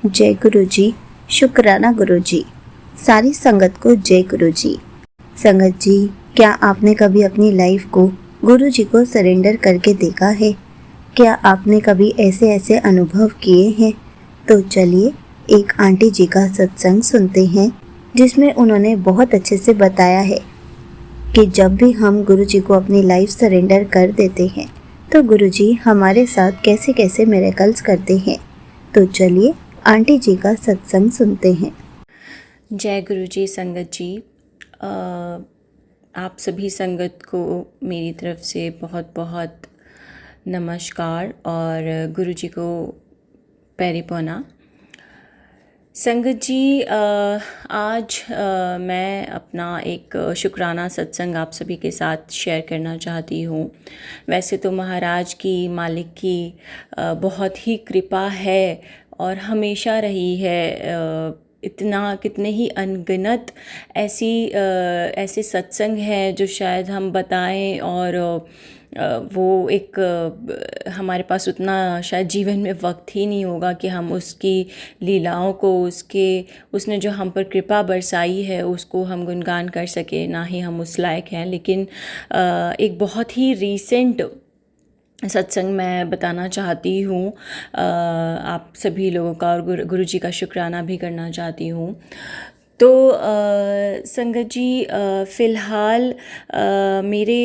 जय गुरु जी। शुक्राना गुरु जी। सारी संगत को जय गुरु जी। संगत जी, क्या आपने कभी अपनी लाइफ को गुरु जी को सरेंडर करके देखा है? क्या आपने कभी ऐसे ऐसे अनुभव किए हैं? तो चलिए एक आंटी जी का सत्संग सुनते हैं, जिसमें उन्होंने बहुत अच्छे से बताया है कि जब भी हम गुरु जी को अपनी लाइफ सरेंडर कर देते हैं तो गुरु जी हमारे साथ कैसे कैसे मिरेकल्स करते हैं। तो चलिए आंटी जी का सत्संग सुनते हैं। जय गुरु जी। संगत जी, आप सभी संगत को मेरी तरफ से बहुत बहुत नमस्कार और गुरु जी को पैरी पौना। संगत जी, आज मैं अपना एक शुक्राना सत्संग आप सभी के साथ शेयर करना चाहती हूँ। वैसे तो महाराज की, मालिक की बहुत ही कृपा है और हमेशा रही है। इतना कितने ही अनगिनत ऐसे सत्संग हैं जो शायद हम बताएं और वो एक हमारे पास उतना शायद जीवन में वक्त ही नहीं होगा कि हम उसकी लीलाओं को, उसने जो हम पर कृपा बरसाई है उसको हम गुणगान कर सके। ना ही हम उस लायक हैं। लेकिन एक बहुत ही रीसेंट सत्संग मैं बताना चाहती हूँ आप सभी लोगों का, और गुरु जी का शुक्राना भी करना चाहती हूँ। तो संगत जी, फ़िलहाल मेरे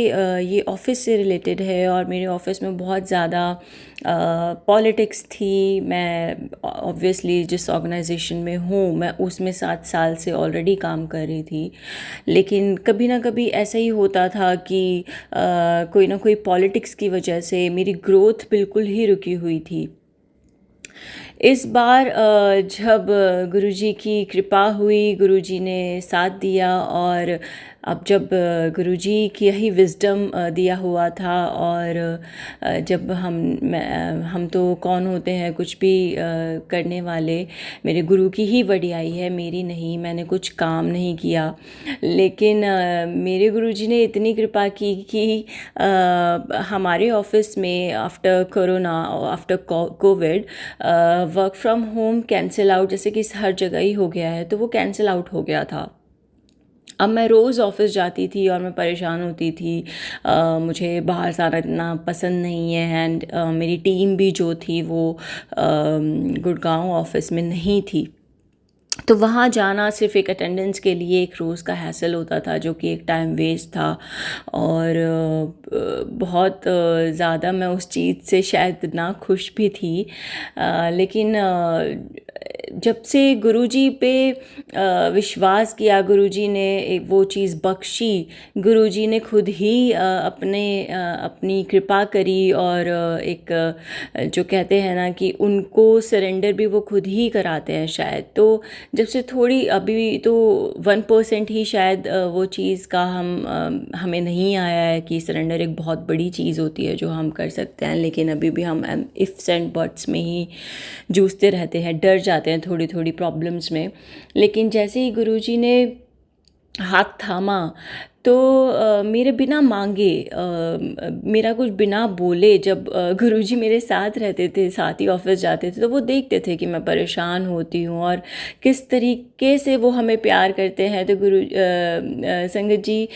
ये ऑफ़िस से रिलेटेड है और मेरे ऑफ़िस में बहुत ज़्यादा पॉलिटिक्स थी। मैं ऑब्वियसली जिस ऑर्गेनाइजेशन में हूँ मैं उसमें 7 साल से ऑलरेडी काम कर रही थी, लेकिन कभी ना कभी ऐसा ही होता था कि कोई ना कोई पॉलिटिक्स की वजह से मेरी ग्रोथ बिल्कुल ही रुकी हुई थी। इस बार जब गुरुजी की कृपा हुई, गुरुजी ने साथ दिया और अब जब गुरुजी की यही विज़डम दिया हुआ था और जब हम तो कौन होते हैं कुछ भी करने वाले, मेरे गुरु की ही वडियाई है, मेरी नहीं। मैंने कुछ काम नहीं किया, लेकिन मेरे गुरुजी ने इतनी कृपा की कि हमारे ऑफिस में after corona, after Covid, work from home cancel out, जैसे कि हर जगह ही हो गया है, तो वो कैंसिल आउट हो गया था। अब मैं रोज़ ऑफ़िस जाती थी और मैं परेशान होती थी। मुझे बाहर जाना इतना पसंद नहीं है एंड मेरी टीम भी जो थी वो गुड़गांव ऑफ़िस में नहीं थी। तो वहाँ जाना सिर्फ एक अटेंडेंस के लिए एक रोज़ का हैसल होता था, जो कि एक टाइम वेस्ट था। और बहुत ज़्यादा मैं उस चीज़ से शायद ना खुश भी थी। लेकिन जब से गुरुजी पे विश्वास किया, गुरुजी ने एक वो चीज़ बख्शी, गुरुजी ने खुद ही अपनी कृपा करी और एक जो कहते हैं ना कि उनको सरेंडर भी वो खुद ही कराते हैं शायद। तो जब से थोड़ी, अभी तो 1% ही शायद वो चीज़ का हमें नहीं आया है कि सरेंडर एक बहुत बड़ी चीज़ होती है जो हम कर सकते हैं, लेकिन अभी भी हम इफ्स एंड बट्स में ही जूझते रहते हैं, डर जाते हैं थोड़ी थोड़ी प्रॉब्लम्स में। लेकिन जैसे ही गुरुजी ने हाथ थामा तो मेरे बिना मांगे, मेरा कुछ बिना बोले, जब गुरुजी मेरे साथ रहते थे, साथ ही ऑफिस जाते थे, तो वो देखते थे कि मैं परेशान होती हूँ और किस तरीके से वो हमें प्यार करते हैं। तो संगत जी,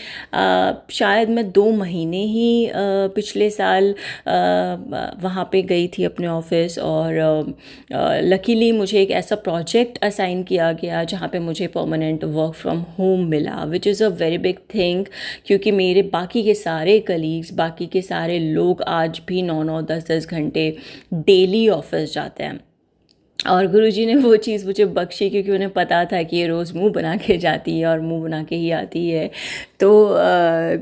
शायद मैं 2 महीने ही पिछले साल वहाँ पे गई थी अपने ऑफिस, और लकीली मुझे एक ऐसा प्रोजेक्ट असाइन किया गया जहाँ पे मुझे परमानेंट वर्क फ्रॉम होम मिला, which is a very big thing. क्योंकि मेरे बाकी के सारे कलीग्स, बाकी के सारे लोग आज भी 9-9, 10-10 घंटे डेली ऑफिस जाते हैं, और गुरुजी ने वो चीज़ मुझे बख्शी क्योंकि उन्हें पता था कि ये रोज़ मुंह बना के जाती है और मुंह बना के ही आती है। तो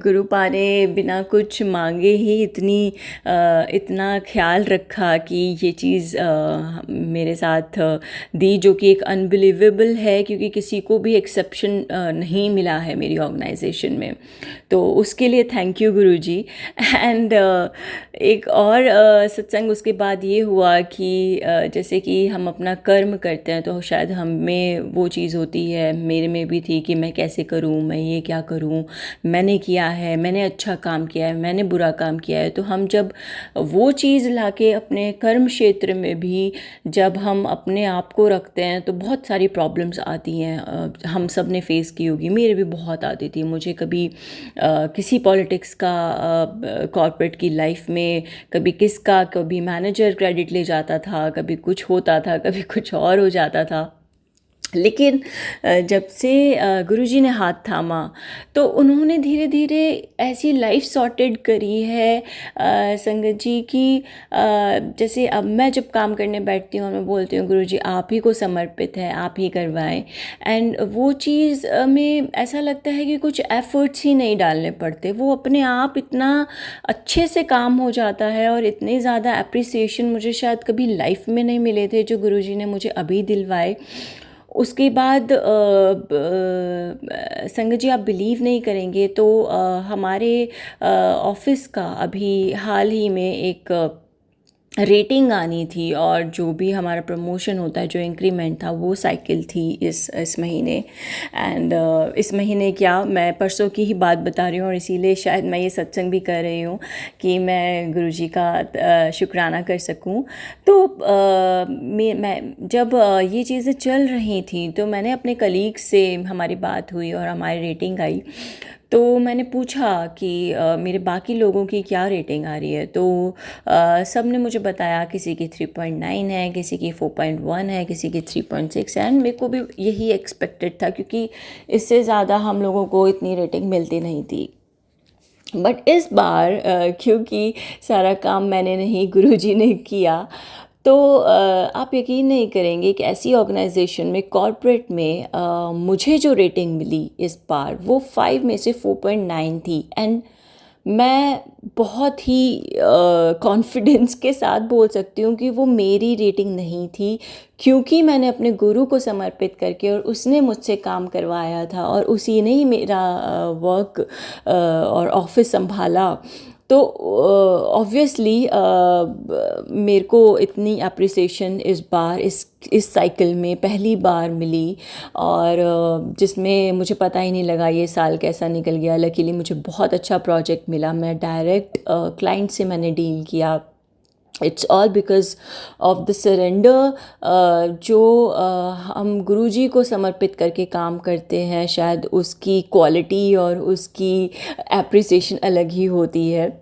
गुरुपा ने बिना कुछ मांगे ही इतना ख्याल रखा कि ये चीज़ मेरे साथ दी, जो कि एक अनबिलीवेबल है, क्योंकि किसी को भी एक्सेप्शन नहीं मिला है मेरी ऑर्गेनाइजेशन में। तो उसके लिए थैंक यू गुरुजी। एंड एक और सत्संग उसके बाद ये हुआ कि जैसे कि हम हम अपना कर्म करते हैं तो शायद हम में वो चीज़ होती है, मेरे में भी थी कि मैं कैसे करूं, मैं ये क्या करूं, मैंने किया है, मैंने अच्छा काम किया है, मैंने बुरा काम किया है। तो हम जब वो चीज़ लाके अपने कर्म क्षेत्र में भी जब हम अपने आप को रखते हैं तो बहुत सारी प्रॉब्लम्स आती हैं। हम सब ने फेस की होगी, मेरे भी बहुत आती थी। मुझे कभी किसी पॉलिटिक्स का कॉर्पोरेट की लाइफ में, कभी किसका, कभी मैनेजर क्रेडिट ले जाता था, कभी कुछ होता था, कभी कुछ और हो जाता था। लेकिन जब से गुरुजी ने हाथ थामा तो उन्होंने धीरे धीरे ऐसी लाइफ सॉर्टेड करी है संगत जी की, जैसे अब मैं जब काम करने बैठती हूँ और मैं बोलती हूँ गुरुजी आप ही को समर्पित है, आप ही करवाएं, एंड वो चीज़ में ऐसा लगता है कि कुछ एफर्ट्स ही नहीं डालने पड़ते, वो अपने आप इतना अच्छे से काम हो जाता है। और इतने ज़्यादा अप्रिसिएशन मुझे शायद कभी लाइफ में नहीं मिले थे जो गुरुजी ने मुझे अभी दिलवाए। उसके बाद संगत जी आप बिलीव नहीं करेंगे तो हमारे ऑफिस का अभी हाल ही में एक रेटिंग आनी थी, और जो भी हमारा प्रमोशन होता है, जो इंक्रीमेंट था, वो साइकिल थी इस महीने। एंड इस महीने क्या, मैं परसों की ही बात बता रही हूँ, और इसीलिए शायद मैं ये सत्संग भी कर रही हूँ कि मैं गुरुजी का शुक्राना कर सकूँ। तो मैं जब ये चीज़ें चल रही थी तो मैंने अपने कलीग से हमारी बात हुई और हमारी रेटिंग आई। तो मैंने पूछा कि मेरे बाकी लोगों की क्या रेटिंग आ रही है। तो सब ने मुझे बताया किसी की 3.9 है, किसी की 4.1 है, किसी की 3.6 है। एंड मेरे को भी यही एक्सपेक्टेड था क्योंकि इससे ज़्यादा हम लोगों को इतनी रेटिंग मिलती नहीं थी। बट इस बार क्योंकि सारा काम मैंने नहीं गुरुजी ने किया, तो आप यकीन नहीं करेंगे कि ऐसी ऑर्गेनाइजेशन में, कॉर्पोरेट में मुझे जो रेटिंग मिली इस बार वो 5 में से 4.9 थी। एंड मैं बहुत ही कॉन्फिडेंस के साथ बोल सकती हूँ कि वो मेरी रेटिंग नहीं थी, क्योंकि मैंने अपने गुरु को समर्पित करके और उसने मुझसे काम करवाया था और उसी ने ही मेरा वर्क और ऑफिस संभाला। तो ऑब्वियसली मेरे को इतनी अप्रिसिएशन इस बार इस साइकिल में पहली बार मिली, और जिसमें मुझे पता ही नहीं लगा ये साल कैसा निकल गया। लकीली मुझे बहुत अच्छा प्रोजेक्ट मिला, मैं डायरेक्ट क्लाइंट से मैंने डील किया। It's all because of the surrender जो हम गुरुजी को समर्पित करके काम करते हैं, शायद उसकी क्वालिटी और उसकी एप्रिसिएशन अलग ही होती है।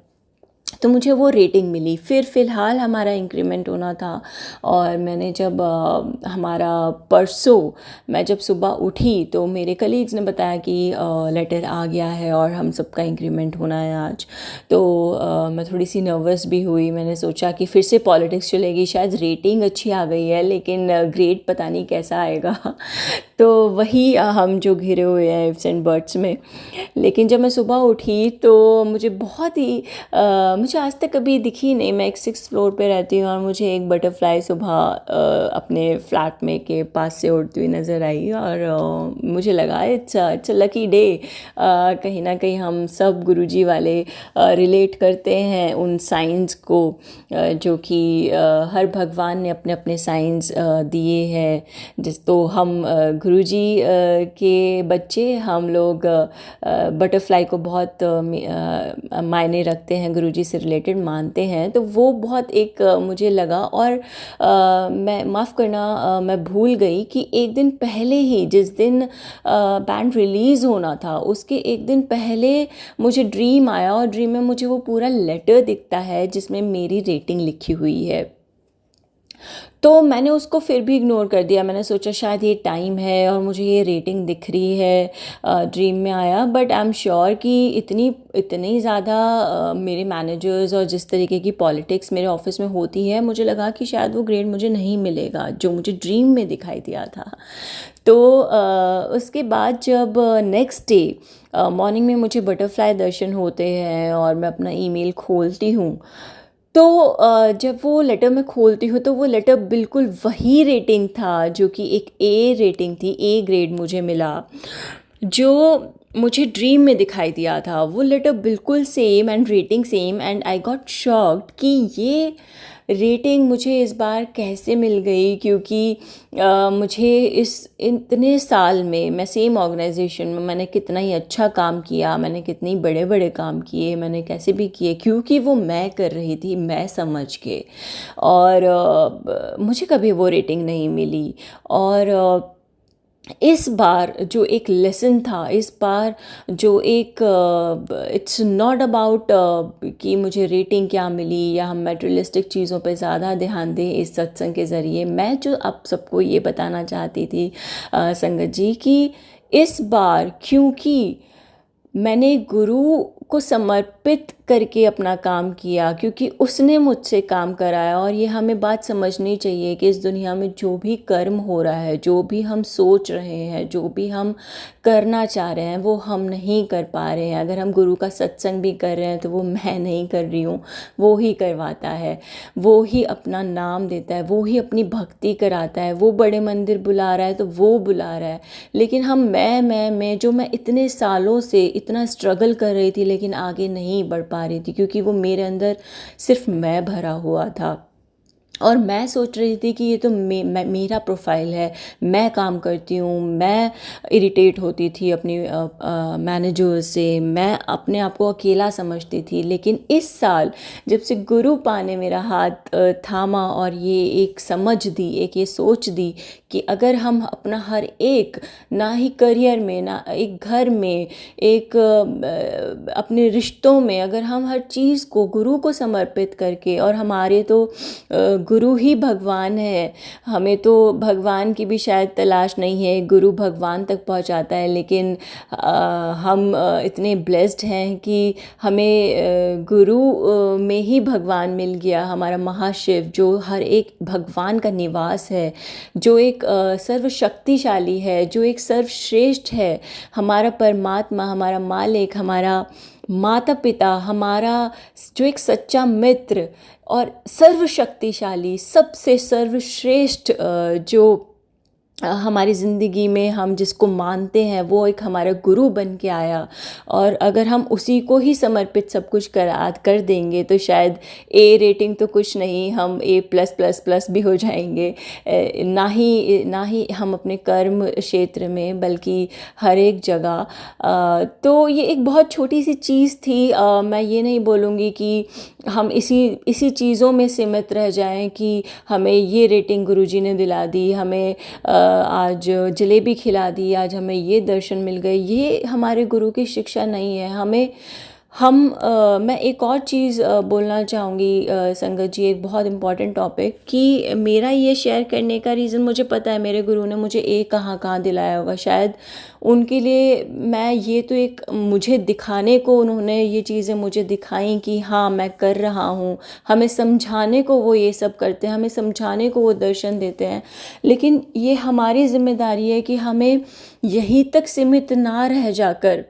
तो मुझे वो रेटिंग मिली। फिर फ़िलहाल हमारा इंक्रीमेंट होना था, और मैंने जब हमारा परसों मैं जब सुबह उठी तो मेरे कलीग्स ने बताया कि लेटर आ गया है और हम सबका इंक्रीमेंट होना है आज। तो मैं थोड़ी सी नर्वस भी हुई। मैंने सोचा कि फिर से पॉलिटिक्स चलेगी, शायद रेटिंग अच्छी आ गई है लेकिन ग्रेड पता नहीं कैसा आएगा। तो वही हम जो घिरे हुए हैं इफ्स एंड बट्स में। लेकिन जब मैं सुबह उठी तो मुझे बहुत ही मुझे आज तक कभी दिखी नहीं। मैं एक 6th फ्लोर पे रहती हूँ और मुझे एक बटरफ्लाई सुबह अपने फ्लैट में के पास से उड़ती हुई नज़र आई, और मुझे लगा इट्स अ लकी डे। कहीं ना कहीं हम सब गुरुजी वाले रिलेट करते हैं उन साइंस को, जो कि हर भगवान ने अपने अपने साइंस दिए हैं। जिस तो हम गुरुजी के बच्चे, हम लोग बटरफ्लाई को बहुत मायने रखते हैं, गुरुजी से रिलेटेड मानते हैं। तो वो बहुत एक मुझे लगा, और मैं माफ़ करना, मैं भूल गई कि एक दिन पहले ही, जिस दिन बैंड रिलीज़ होना था उसके एक दिन पहले मुझे ड्रीम आया, और ड्रीम में मुझे वो पूरा लेटर दिखता है जिसमें मेरी रेटिंग लिखी हुई है। तो मैंने उसको फिर भी इग्नोर कर दिया। मैंने सोचा शायद ये टाइम है और मुझे ये रेटिंग दिख रही है, ड्रीम में आया। बट आई एम श्योर कि इतनी ज़्यादा मेरे मैनेजर्स और जिस तरीके की पॉलिटिक्स मेरे ऑफिस में होती है, मुझे लगा कि शायद वो ग्रेड मुझे नहीं मिलेगा जो मुझे ड्रीम में दिखाई दिया था। तो उसके बाद जब नेक्स्ट डे मॉर्निंग में मुझे बटरफ्लाई दर्शन होते हैं और मैं अपना ईमेल खोलती हूँ, तो जब वो लेटर मैं खोलती हूँ तो वो लेटर बिल्कुल वही रेटिंग था जो कि एक ए रेटिंग थी, ए ग्रेड मुझे मिला, जो मुझे ड्रीम में दिखाई दिया था। वो लेटर बिल्कुल same and rating same, and I got shocked कि ये रेटिंग मुझे इस बार कैसे मिल गई, क्योंकि मुझे इस इतने साल में मैं सेम ऑर्गेनाइजेशन में मैंने कितना ही अच्छा काम किया, मैंने कितने बड़े बड़े काम किए, मैंने कैसे भी किए, क्योंकि वो मैं कर रही थी मैं समझ के। और मुझे कभी वो रेटिंग नहीं मिली। और इस बार जो एक लेसन था, इस बार जो एक इट्स नॉट अबाउट कि मुझे रेटिंग क्या मिली या हम मटेरियलिस्टिक चीज़ों पे ज़्यादा ध्यान दें इस सत्संग के ज़रिए। मैं जो आप सबको ये बताना चाहती थी संगत जी, कि इस बार क्योंकि मैंने गुरु को समर्पित करके अपना काम किया, क्योंकि उसने मुझसे काम कराया। और ये हमें बात समझनी चाहिए कि इस दुनिया में जो भी कर्म हो रहा है, जो भी हम सोच रहे हैं, जो भी हम करना चाह रहे हैं, वो हम नहीं कर पा रहे हैं। अगर हम गुरु का सत्संग भी कर रहे हैं तो वो मैं नहीं कर रही हूँ, वो ही करवाता है, वो ही अपना नाम देता है, वो ही अपनी भक्ति कराता है। वो बड़े मंदिर बुला रहा है तो वो बुला रहा है। लेकिन हम मैं जो मैं इतने सालों से इतना स्ट्रगल कर रही थी लेकिन आगे नहीं बढ़ पा रही थी, क्योंकि वो मेरे अंदर सिर्फ मैं भरा हुआ था। और मैं सोच रही थी कि ये तो मेरा प्रोफाइल है, मैं काम करती हूँ। मैं इरिटेट होती थी अपनी मैनेजर से, मैं अपने आप को अकेला समझती थी। लेकिन इस साल जब से गुरु पा ने मेरा हाथ थामा और ये एक समझ दी, एक ये सोच दी कि अगर हम अपना हर एक, ना ही करियर में, ना एक घर में, एक अपने रिश्तों में, अगर हम हर चीज़ को गुरु को समर्पित करके, और हमारे तो गुरु ही भगवान है, हमें तो भगवान की भी शायद तलाश नहीं है, गुरु भगवान तक पहुंचाता है। लेकिन हम इतने ब्लेस्ड हैं कि हमें गुरु में ही भगवान मिल गया, हमारा महाशिव जो हर एक भगवान का निवास है, जो एक सर्वशक्तिशाली है, जो एक सर्वश्रेष्ठ है, हमारा परमात्मा, हमारा मालिक, हमारा माता पिता, हमारा जो एक सच्चा मित्र और सर्वशक्तिशाली, सबसे सर्वश्रेष्ठ जो हमारी ज़िंदगी में हम जिसको मानते हैं, वो एक हमारा गुरु बन के आया। और अगर हम उसी को ही समर्पित सब कुछ कर देंगे तो शायद ए रेटिंग तो कुछ नहीं, हम ए प्लस प्लस प्लस भी हो जाएंगे। ना ही हम अपने कर्म क्षेत्र में, बल्कि हर एक जगह। तो ये एक बहुत छोटी सी चीज़ थी। मैं ये नहीं बोलूँगी कि हम इसी चीज़ों में सीमित रह जाएं कि हमें ये रेटिंग गुरुजी ने दिला दी, हमें आज जलेबी खिला दी, आज हमें ये दर्शन मिल गए। ये हमारे गुरु की शिक्षा नहीं है। मैं एक और चीज़ बोलना चाहूँगी संगत जी, एक बहुत इम्पॉर्टेंट टॉपिक, कि मेरा ये शेयर करने का रीज़न, मुझे पता है मेरे गुरु ने मुझे कहाँ दिलाया होगा। शायद उनके लिए मैं ये तो एक, मुझे दिखाने को उन्होंने ये चीज़ें मुझे दिखाई कि हाँ मैं कर रहा हूँ। हमें समझाने को वो ये सब करते हैं, हमें समझाने को वो दर्शन देते हैं। लेकिन ये हमारी जिम्मेदारी है कि हमें यहीं तक सीमित ना रह जाकर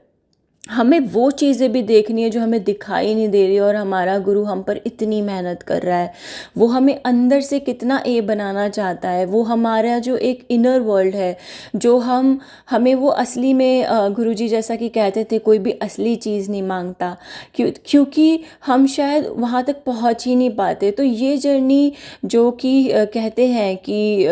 हमें वो चीज़ें भी देखनी है जो हमें दिखाई नहीं दे रही। और हमारा गुरु हम पर इतनी मेहनत कर रहा है, वो हमें अंदर से कितना बनाना चाहता है। वो हमारा जो एक इनर वर्ल्ड है, जो हमें वो असली में, गुरुजी जैसा कि कहते थे, कोई भी असली चीज़ नहीं मांगता, क्योंकि हम शायद वहाँ तक पहुँच ही नहीं पाते। तो ये जर्नी जो कि कहते हैं कि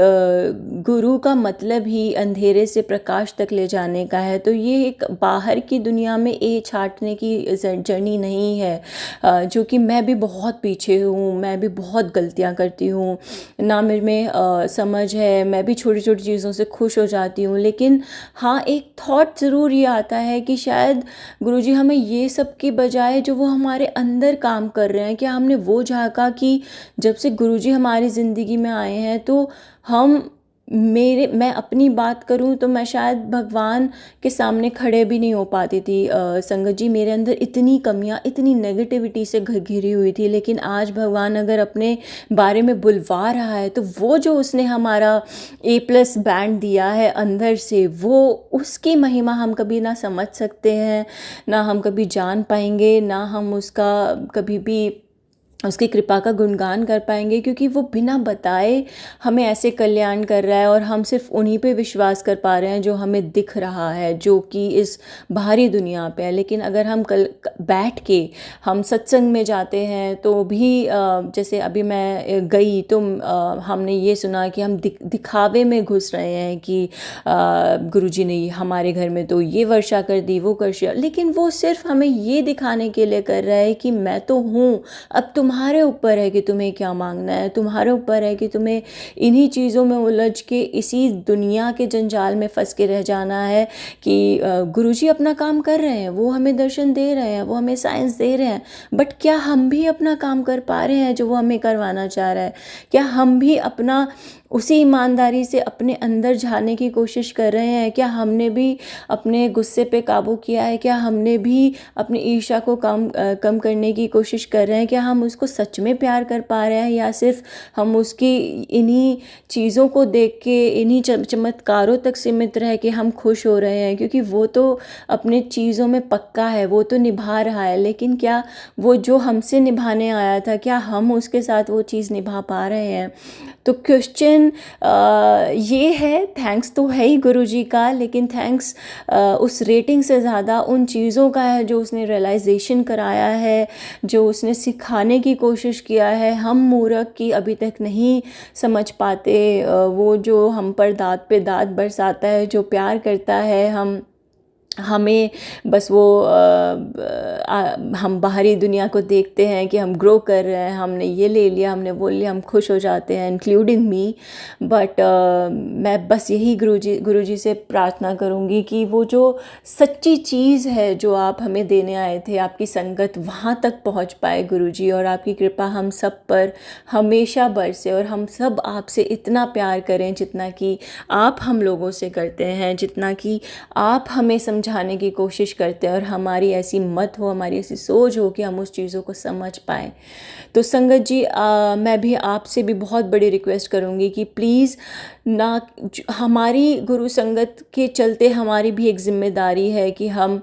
गुरु का मतलब ही अंधेरे से प्रकाश तक ले जाने का है। तो ये एक बाहर की दुनिया में छाटने की जर्नी नहीं है, जो कि मैं भी बहुत पीछे हूँ, मैं भी बहुत गलतियाँ करती हूँ, ना मेरे में समझ है, मैं भी छोटी छोटी चीज़ों से खुश हो जाती हूँ। लेकिन हाँ, एक थॉट ज़रूर ये आता है कि शायद गुरुजी हमें ये सब की बजाय जो वो हमारे अंदर काम कर रहे हैं, क्या हमने वो झांका कि जब से गुरुजी हमारी ज़िंदगी में आए हैं तो मैं अपनी बात करूं तो मैं शायद भगवान के सामने खड़े भी नहीं हो पाती थी। संगत जी, मेरे अंदर इतनी कमियां, इतनी नेगेटिविटी से घिरी हुई थी। लेकिन आज भगवान अगर अपने बारे में बुलवा रहा है तो वो जो उसने हमारा A+ बैंड दिया है अंदर से, वो उसकी महिमा हम कभी ना समझ सकते हैं, ना हम कभी जान पाएंगे, ना हम उसका कभी भी उसकी कृपा का गुणगान कर पाएंगे, क्योंकि वो बिना बताए हमें ऐसे कल्याण कर रहा है और हम सिर्फ उन्हीं पे विश्वास कर पा रहे हैं जो हमें दिख रहा है, जो कि इस बाहरी दुनिया पे है। लेकिन अगर हम कल बैठ के हम सत्संग में जाते हैं तो भी जैसे अभी मैं गई तो हमने ये सुना कि हम दिखावे में घुस रहे हैं कि गुरुजी ने हमारे घर में तो ये वर्षा कर दी, वो कर दिया, लेकिन वो सिर्फ हमें ये दिखाने के लिए कर रहा है कि मैं तो हूँ, अब तुम्हारे ऊपर है कि तुम्हें क्या मांगना है, तुम्हारे ऊपर है कि तुम्हें इन्हीं चीज़ों में उलझ के इसी दुनिया के जंजाल में फंस के रह जाना है कि गुरुजी अपना काम कर रहे हैं, वो हमें दर्शन दे रहे हैं, वो हमें साइंस दे रहे हैं, बट क्या हम भी अपना काम कर पा रहे हैं जो वो हमें करवाना चाह रहा है? क्या हम भी अपना उसी ईमानदारी से अपने अंदर झाड़ने की कोशिश कर रहे हैं? क्या हमने भी अपने गुस्से पे काबू किया है? क्या हमने भी अपनी ईर्ष्या को कम करने की कोशिश कर रहे हैं? क्या हम उसको सच में प्यार कर पा रहे हैं, या सिर्फ हम उसकी इन्हीं चीज़ों को देख के, इन्हीं चमत्कारों तक सीमित रह के हम खुश हो रहे हैं? क्योंकि वो तो अपने चीज़ों में पक्का है, वो तो निभा रहा है, लेकिन क्या वो जो हमसे निभाने आया था, क्या हम उसके साथ वो चीज़ निभा पा रहे हैं? तो क्वेश्चन ये है, थैंक्स तो है ही गुरुजी का, लेकिन थैंक्स उस रेटिंग से ज़्यादा उन चीज़ों का है जो उसने रियलाइजेशन कराया है, जो उसने सिखाने की कोशिश किया है। हम मूर्ख की अभी तक नहीं समझ पाते, वो जो हम पर दाँत पे दाँत बरसाता है, जो प्यार करता है हमें बस वो हम बाहरी दुनिया को देखते हैं कि हम ग्रो कर रहे हैं, हमने ये ले लिया, हमने वो लिया, हम खुश हो जाते हैं, इंक्लूडिंग मी। बट मैं बस यही गुरुजी से प्रार्थना करूँगी कि वो जो सच्ची चीज़ है जो आप हमें देने आए थे, आपकी संगत वहाँ तक पहुँच पाए गुरुजी, और आपकी कृपा हम सब पर हमेशा बरसे, और हम सब आपसे इतना प्यार करें जितना कि आप हम लोगों से करते हैं, जितना कि आप हमें समझाने की कोशिश करते हैं, और हमारी ऐसी मत हो, हमारी ऐसी सोच हो कि हम उस चीज़ों को समझ पाएँ। तो संगत जी, मैं भी आपसे भी बहुत बड़ी रिक्वेस्ट करूँगी कि प्लीज़ ना, हमारी गुरु संगत के चलते हमारी भी एक जिम्मेदारी है कि हम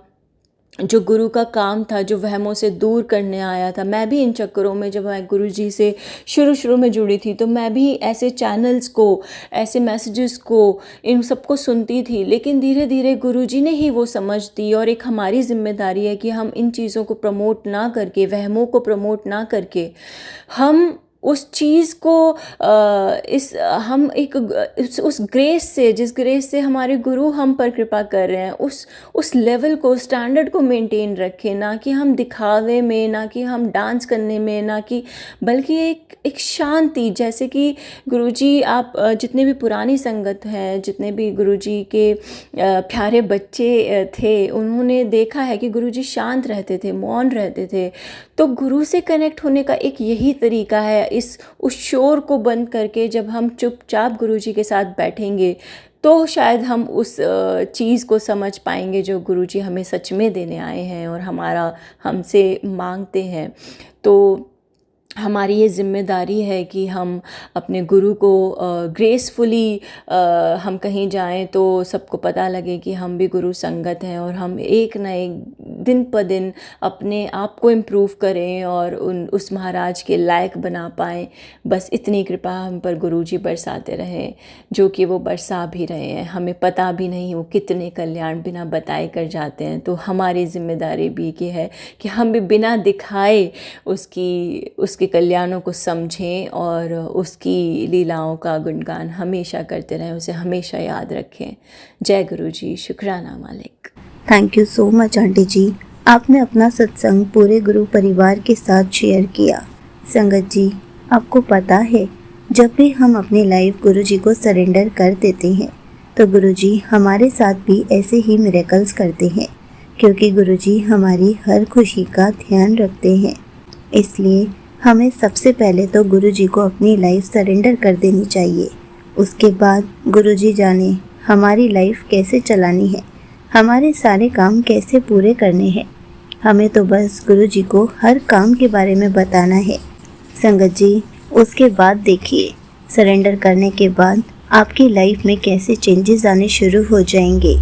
जो गुरु का काम था, जो वहमों से दूर करने आया था, मैं भी इन चक्करों में, जब मैं गुरुजी से शुरू में जुड़ी थी तो मैं भी ऐसे चैनल्स को, ऐसे मैसेजेस को, इन सबको सुनती थी, लेकिन धीरे धीरे गुरुजी ने ही वो समझ दी, और एक हमारी जिम्मेदारी है कि हम इन चीज़ों को प्रमोट ना करके, वहमों को प्रमोट ना करके, हम उस चीज़ को हम एक उस ग्रेस से, जिस ग्रेस से हमारे गुरु हम पर कृपा कर रहे हैं, उस लेवल को, स्टैंडर्ड को मेंटेन रखें, ना कि हम दिखावे में, ना कि हम डांस करने में, ना कि, बल्कि एक शांति, जैसे कि गुरुजी, आप जितने भी पुरानी संगत हैं, जितने भी गुरुजी के प्यारे बच्चे थे, उन्होंने देखा है कि गुरुजी शांत रहते थे, मौन रहते थे। तो गुरु से कनेक्ट होने का एक यही तरीका है, उस शोर को बंद करके जब हम चुपचाप गुरुजी के साथ बैठेंगे तो शायद हम उस चीज़ को समझ पाएंगे जो गुरुजी हमें सच में देने आए हैं और हमसे मांगते हैं। तो हमारी ये जिम्मेदारी है कि हम अपने गुरु को ग्रेसफुली हम कहीं जाएं तो सबको पता लगे कि हम भी गुरु संगत हैं, और हम एक न एक दिन पर दिन अपने आप को इम्प्रूव करें और उस महाराज के लायक बना पाएँ। बस इतनी कृपा हम पर गुरुजी बरसाते रहें, जो कि वो बरसा भी रहे हैं। हमें पता भी नहीं वो कितने कल्याण बिना बताए कर जाते हैं। तो हमारी जिम्मेदारी भी ये है कि हम भी बिना दिखाए उसके कल्याणों को समझें और उसकी लीलाओं का गुणगान हमेशा करते रहें, उसे हमेशा याद रखें। जय गुरु जी। शुक्राना मालिक। Thank you so much aunty ji, आपने अपना सत्संग पूरे गुरु परिवार के साथ शेयर किया। संगत जी, आपको पता है, जब भी हम अपनी लाइफ गुरु जी को सरेंडर कर देते हैं तो गुरु जी हमारे साथ भी ऐसे ही मिरेकल्स करते हैं, क्योंकि गुरु जी हमारी हर खुशी का ध्यान रखते हैं। इसलिए हमें सबसे पहले तो गुरु जी को अपनी लाइफ सरेंडर कर देनी चाहिए। उसके बाद गुरु जी जाने हमारी लाइफ कैसे चलानी है, हमारे सारे काम कैसे पूरे करने हैं। हमें तो बस गुरु जी को हर काम के बारे में बताना है। संगत जी, उसके बाद देखिए, सरेंडर करने के बाद आपकी लाइफ में कैसे चेंजेस आने शुरू हो जाएंगे।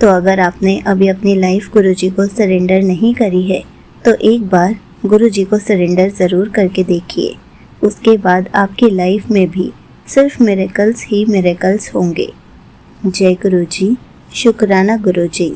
तो अगर आपने अभी अपनी लाइफ गुरु जी को सरेंडर नहीं करी है तो एक बार गुरु जी को सरेंडर ज़रूर करके देखिए। उसके बाद आपकी लाइफ में भी सिर्फ मिरेकल्स ही मिरेकल्स होंगे। जय गुरु जी। शुक्राना गुरु जी।